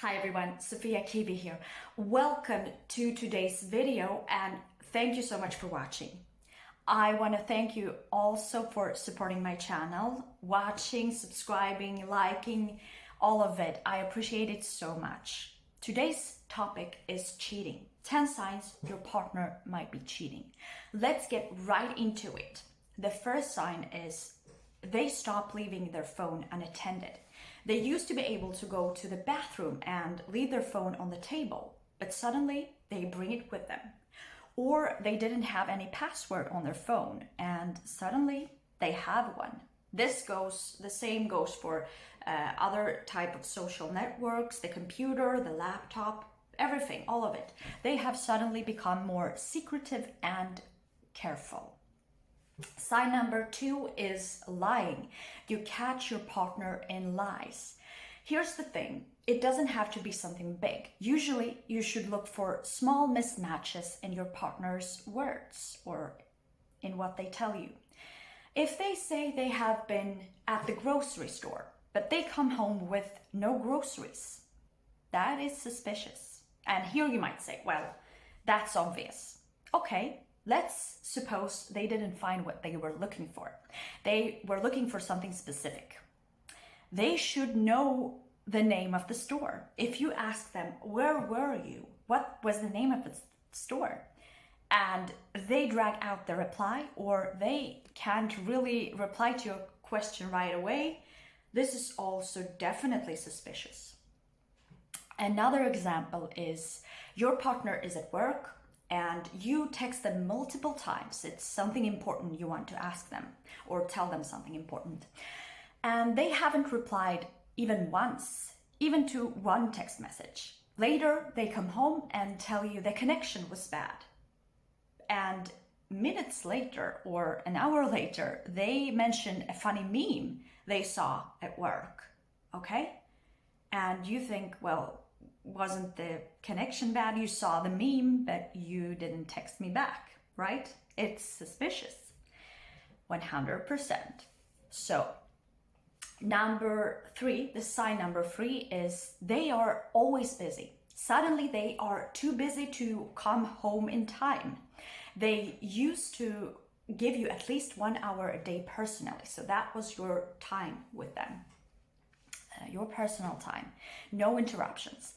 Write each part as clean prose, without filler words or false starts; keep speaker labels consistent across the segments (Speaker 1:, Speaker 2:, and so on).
Speaker 1: Hi everyone, Sophia Kiwi here. Welcome to today's video and thank you so much for watching. I want to thank you also for supporting my channel, watching, subscribing, liking, all of it. I appreciate it so much. Today's topic is cheating. 10 signs your partner might be cheating. Let's get right into it. The first sign is they stop leaving their phone unattended. They used to be able to go to the bathroom and leave their phone on the table, but suddenly they bring it with them. Or they didn't have any password on their phone and suddenly they have one. The same goes for other type of social networks, the computer, the laptop, everything, all of it. They have suddenly become more secretive and careful. Sign number 2 is lying. You catch your partner in lies. Here's the thing, it doesn't have to be something big. Usually you should look for small mismatches in your partner's words or in what they tell you. If they say they have been at the grocery store, but they come home with no groceries, that is suspicious. And here you might say, well, that's obvious. Okay. Let's suppose they didn't find what they were looking for. They were looking for something specific. They should know the name of the store. If you ask them, where were you? What was the name of the store? And they drag out the reply, or they can't really reply to your question right away, this is also definitely suspicious. Another example is your partner is at work, and you text them multiple times. It's something important you want to ask them or tell them something important. And they haven't replied even once, even to one text message. Later, they come home and tell you the connection was bad. And minutes later or an hour later, they mention a funny meme they saw at work, okay? And you think, well, wasn't the connection bad? You saw the meme, but you didn't text me back, right? It's suspicious, 100%. So the sign number 3 is they are always busy. Suddenly they are too busy to come home in time. They used to give you at least 1 hour a day personally. So that was your time with them. Your personal time, no interruptions.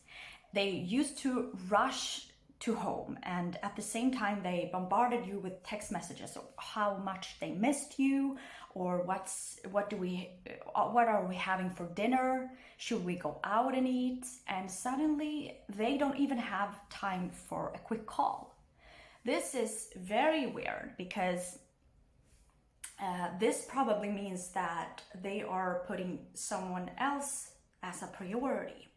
Speaker 1: They used to rush to home and at the same time they bombarded you with text messages of how much they missed you or what are we having for dinner? Should we go out and eat? And suddenly they don't even have time for a quick call. This is very weird because this probably means that they are putting someone else as a priority.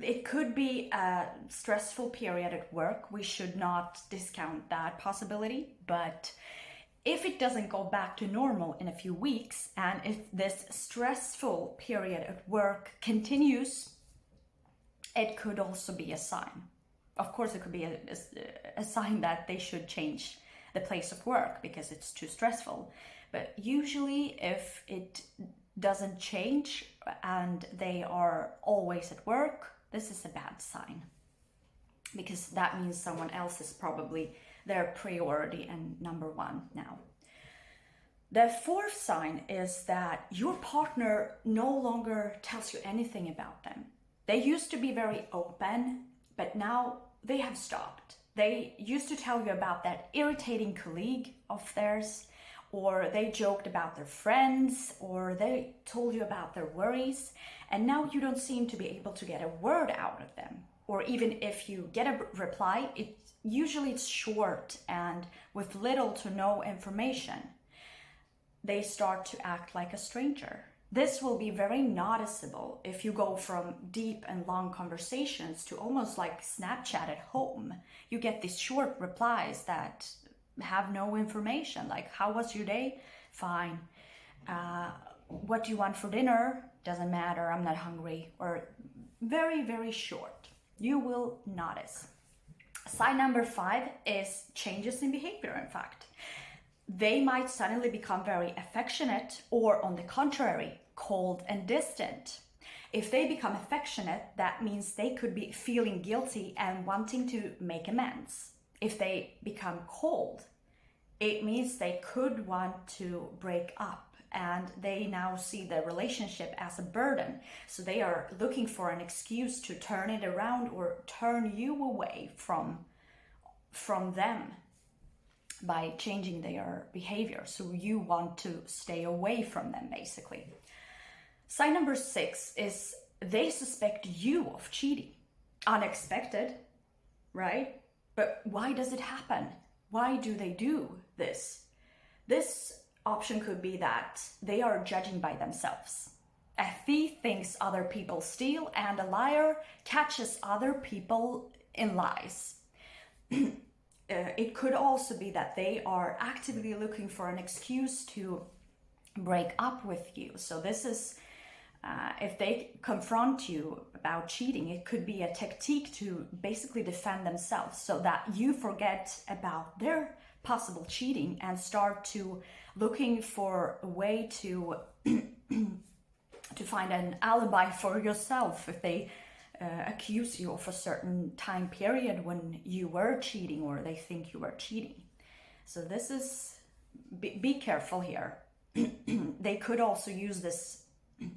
Speaker 1: It could be a stressful period at work. We should not discount that possibility. But if it doesn't go back to normal in a few weeks, and if this stressful period at work continues, it could also be a sign. Of course, it could be a sign that they should change the place of work because it's too stressful. But usually if it doesn't change and they are always at work, this is a bad sign because that means someone else is probably their priority and number 1 now. The 4th sign is that your partner no longer tells you anything about them. They used to be very open, but now they have stopped. They used to tell you about that irritating colleague of theirs, or they joked about their friends, or they told you about their worries, and now you don't seem to be able to get a word out of them. Or even if you get a reply, it's short and with little to no information. They start to act like a stranger. This will be very noticeable if you go from deep and long conversations to almost like Snapchat at home. You get these short replies that have no information, like how was your day? Fine. What do you want for dinner? Doesn't matter, I'm not hungry. Or very, very short. You will notice. Sign number 5 is changes in behavior, in fact. They might suddenly become very affectionate or on the contrary, cold and distant. If they become affectionate, that means they could be feeling guilty and wanting to make amends. If they become cold, it means they could want to break up and they now see the relationship as a burden. So they are looking for an excuse to turn it around or turn you away from them by changing their behavior. So you want to stay away from them, basically. Sign number 6 is they suspect you of cheating. Unexpected, right? But why does it happen? Why do they do this? This option could be that they are judging by themselves. A thief thinks other people steal, and a liar catches other people in lies. It could also be that they are actively looking for an excuse to break up with you. So this is, if they confront you about cheating, it could be a tactic to basically defend themselves so that you forget about their possible cheating and start to looking for a way to to find an alibi for yourself if they accuse you of a certain time period when you were cheating or they think you were cheating. So this is, be careful here. They could also use this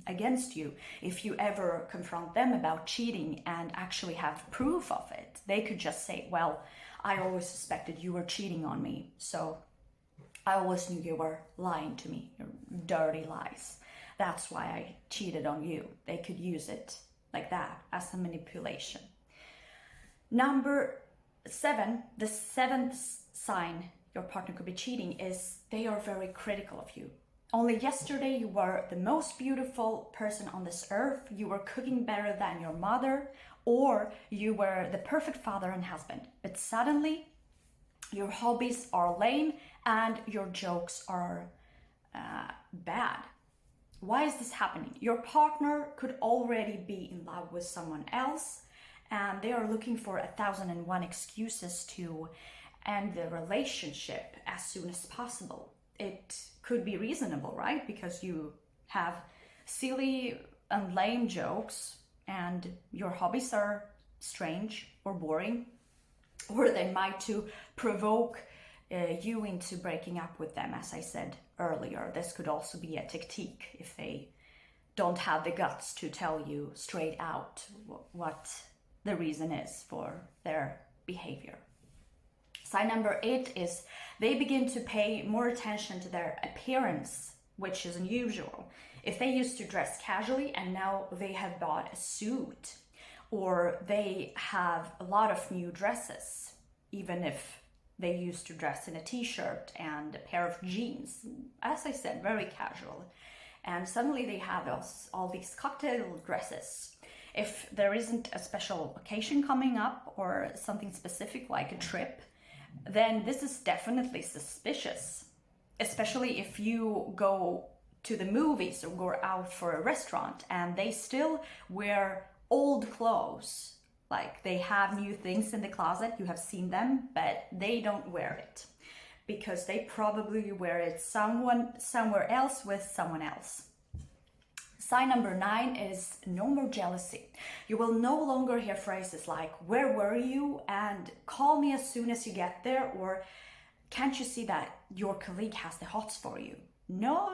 Speaker 1: against you if you ever confront them about cheating and actually have proof of it. They could just say, well, I always suspected you were cheating on me, so I always knew you were lying to me, your dirty lies. That's why I cheated on you. They could use it like that as a manipulation. Number 7, the 7th sign your partner could be cheating is they are very critical of you. Only yesterday you were the most beautiful person on this earth, you were cooking better than your mother, or you were the perfect father and husband. But suddenly your hobbies are lame and your jokes are bad. Why is this happening? Your partner could already be in love with someone else and they are looking for 1,001 excuses to end the relationship as soon as possible. It could be reasonable, right? Because you have silly and lame jokes and your hobbies are strange or boring, or they might to provoke you into breaking up with them, as I said earlier. This could also be a tactic if they don't have the guts to tell you straight out what the reason is for their behavior. Sign number 8 is they begin to pay more attention to their appearance, which is unusual. If they used to dress casually and now they have bought a suit, or they have a lot of new dresses, even if they used to dress in a t-shirt and a pair of jeans, as I said, very casual. And suddenly they have all these cocktail dresses. If there isn't a special occasion coming up or something specific like a trip, then this is definitely suspicious, especially if you go to the movies or go out for a restaurant and they still wear old clothes. Like they have new things in the closet, you have seen them, but they don't wear it because they probably wear it somewhere else with someone else. Sign number 9 is no more jealousy. You will no longer hear phrases like, where were you? And call me as soon as you get there, or can't you see that your colleague has the hots for you? No.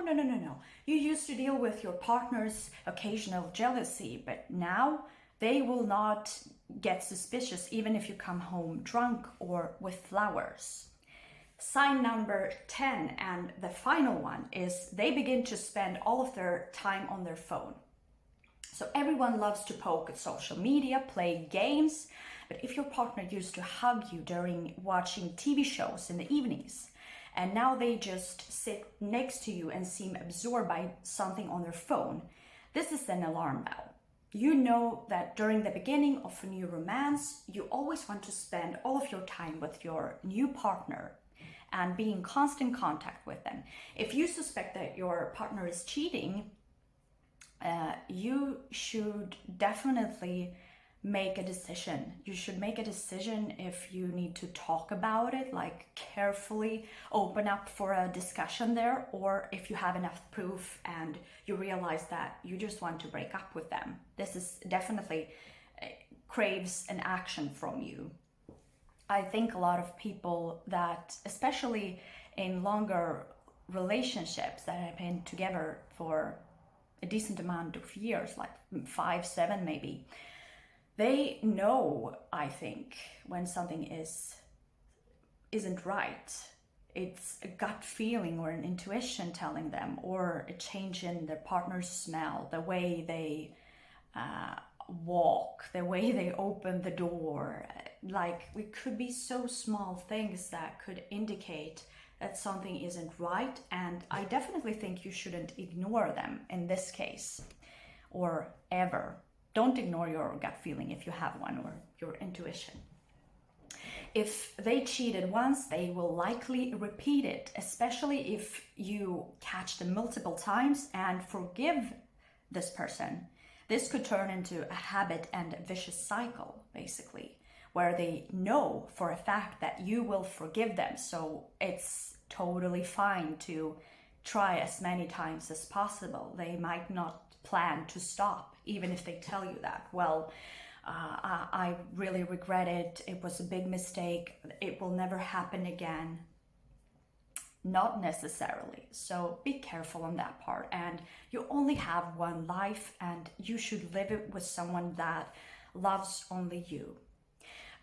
Speaker 1: You used to deal with your partner's occasional jealousy, but now they will not get suspicious even if you come home drunk or with flowers. Sign number 10, and the final one, is they begin to spend all of their time on their phone. So everyone loves to poke at social media, play games, but if your partner used to hug you during watching TV shows in the evenings, and now they just sit next to you and seem absorbed by something on their phone, this is an alarm bell. You know that during the beginning of a new romance, you always want to spend all of your time with your new partner and be in constant contact with them. If you suspect that your partner is cheating, you should definitely make a decision. You should make a decision if you need to talk about it, like carefully open up for a discussion there, or if you have enough proof and you realize that you just want to break up with them. this is definitely craves an action from you. I think a lot of people that, especially in longer relationships that have been together for a decent amount of years, like 5, 7 maybe, they know, I think, when something isn't right. It's a gut feeling or an intuition telling them, or a change in their partner's smell, the way they walk, the way they open the door. Like, it could be so small things that could indicate that something isn't right, and I definitely think you shouldn't ignore them in this case, or ever. Don't ignore your gut feeling if you have one, or your intuition. If they cheated once, they will likely repeat it, especially if you catch them multiple times and forgive this person. This could turn into a habit and a vicious cycle, basically, where they know for a fact that you will forgive them. So it's totally fine to try as many times as possible. They might not plan to stop, even if they tell you that. Well, I really regret it. It was a big mistake. It will never happen again. Not necessarily. So be careful on that part. And you only have one life, and you should live it with someone that loves only you.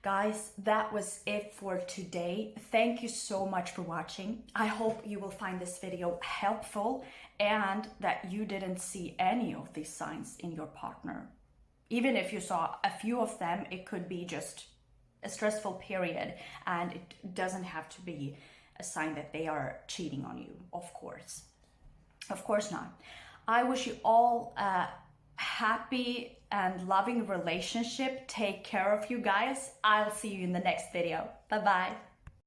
Speaker 1: Guys, that was it for today. Thank you so much for watching. I hope you will find this video helpful and that you didn't see any of these signs in your partner. Even if you saw a few of them, it could be just a stressful period, and it doesn't have to be a sign that they are cheating on you, of course. Of course not. I wish you all a happy and loving relationship. Take care of you guys. I'll see you in the next video. Bye-bye.